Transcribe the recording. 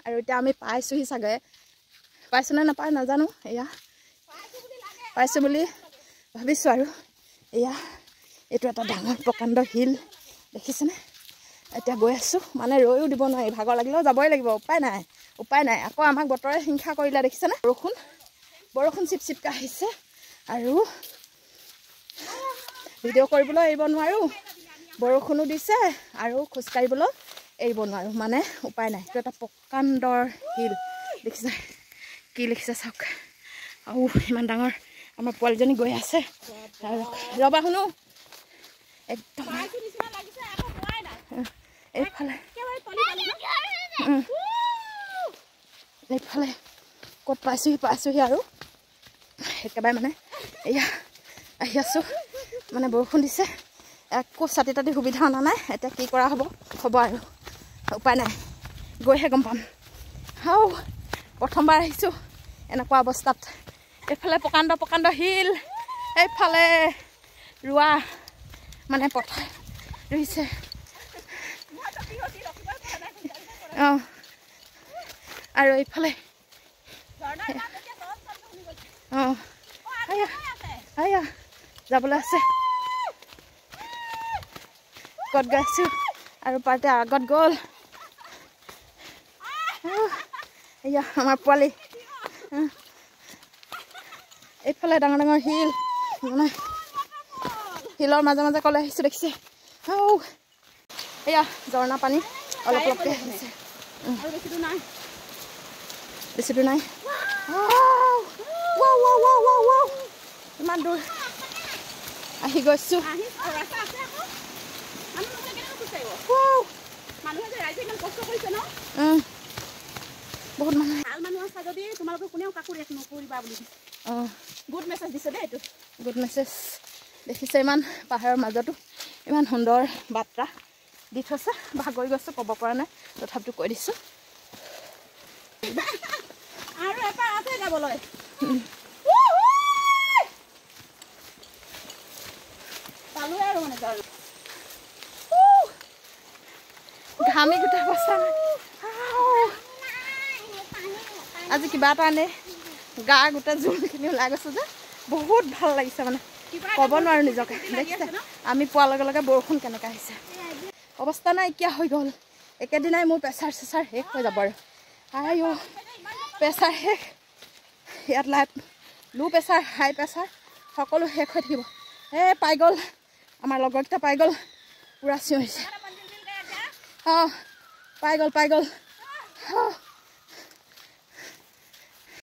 আৰু এতিয়া আমি পাইছোহি চাগে পাইছো নে নাপায় নাজানো এয়া পাইছো বুলি ভাবিছো আৰু এয়া এইটো এটা ডাঙৰ প্ৰকাণ্ড হিল দেখিছেনে এতিয়া গৈ আছো মানে ৰৈও দিব নোৱাৰি ভাগৰ লাগিলেও যাবই লাগিব উপায় নাই আকৌ আমাক বতৰে হিংসা কৰিলে দেখিছেনে বৰষুণ চিপচিপকৈ আহিছে আৰু ভিডিঅ' কৰিবলৈ এৰিব নোৱাৰো বৰষুণো দিছে আৰু খোজকাঢ়িবলৈ এৰিব নোৱাৰো মানে উপায় নাই এইটো এটা প্ৰকাণ্ডৰ হিল দেখিছে কি লিখিছে চাওক আৰু ইমান ডাঙৰ আমাৰ পোৱালীজনী গৈ আছে আৰু ৰবা শুনো একদম এইফালে ক'ত পাইছোহি আৰু একেবাৰে মানে এয়া আহি আছোঁ মানে বৰষুণ দিছে একো ছাতি তাতি সুবিধা অনা নাই এতিয়া কি কৰা হ'ব আৰু উপায় নাই গৈহে গম পাম প্ৰথমবাৰ আহিছোঁ এনেকুৱা অৱস্থাত এইফালে প্ৰকাণ্ড শিল এইফালে ৰোৱা মানে পথাৰ ৰুইছে আৰু এইফালে যাবলৈ আছে ক'ত গৈছোঁ আৰু পাৰ্টি আগত গ'ল এয়া আমাৰ পোৱালি এইফালে ডাঙৰ শিল মানে শিলৰ মাজে কলে আহিছোঁ দেখিছে এয়া ঝৰ্ণা পানী অলপ অলপকৈ আহিছে বেছি দূৰ নাই ইমান দূৰ আহি গৈছোঁ বহুত মানুহ আছে যদি তোমালোকে কোনেও কাকো ৰেক নকৰিবা বুলি গুড মেছেজ দিছে দেই এইটো গুড মেছেজ দেখিছে ইমান পাহাৰৰ মাজতো ইমান সুন্দৰ বাৰ্তা দি থৈছে ভাগৰি গৈছোঁ ক'ব পৰা নাই তথাপিতো কৈ দিছোঁ আৰু এপাৰ আছে যাবলৈ পালোঁ আৰু মানে ঘামি গোটেই অৱস্থা নাই আজি কিবা এটা আনে গা গোটেই জোলখিনি ওলাই গৈছে যে বহুত ভাল লাগিছে মানে ক'ব নোৱাৰোঁ নিজকে দেখিছে আমি পোৱাৰ লগে লগে বৰষুণ কেনেকৈ আহিছে অৱস্থা নাইকিয়া হৈ গ'ল একেদিনাই মোৰ প্ৰেছাৰ চেচাৰ শেষ হৈ যাব আৰু প্ৰেছাৰ শেষ ইয়াত ল' প্ৰেছাৰ হাই প্ৰেছাৰ সকলো শেষ হৈ থাকিব পাই গ'ল আমাৰ লগৰকেইটা পাই গ'ল পূৰা চিঞৰিছে পাই গ'ল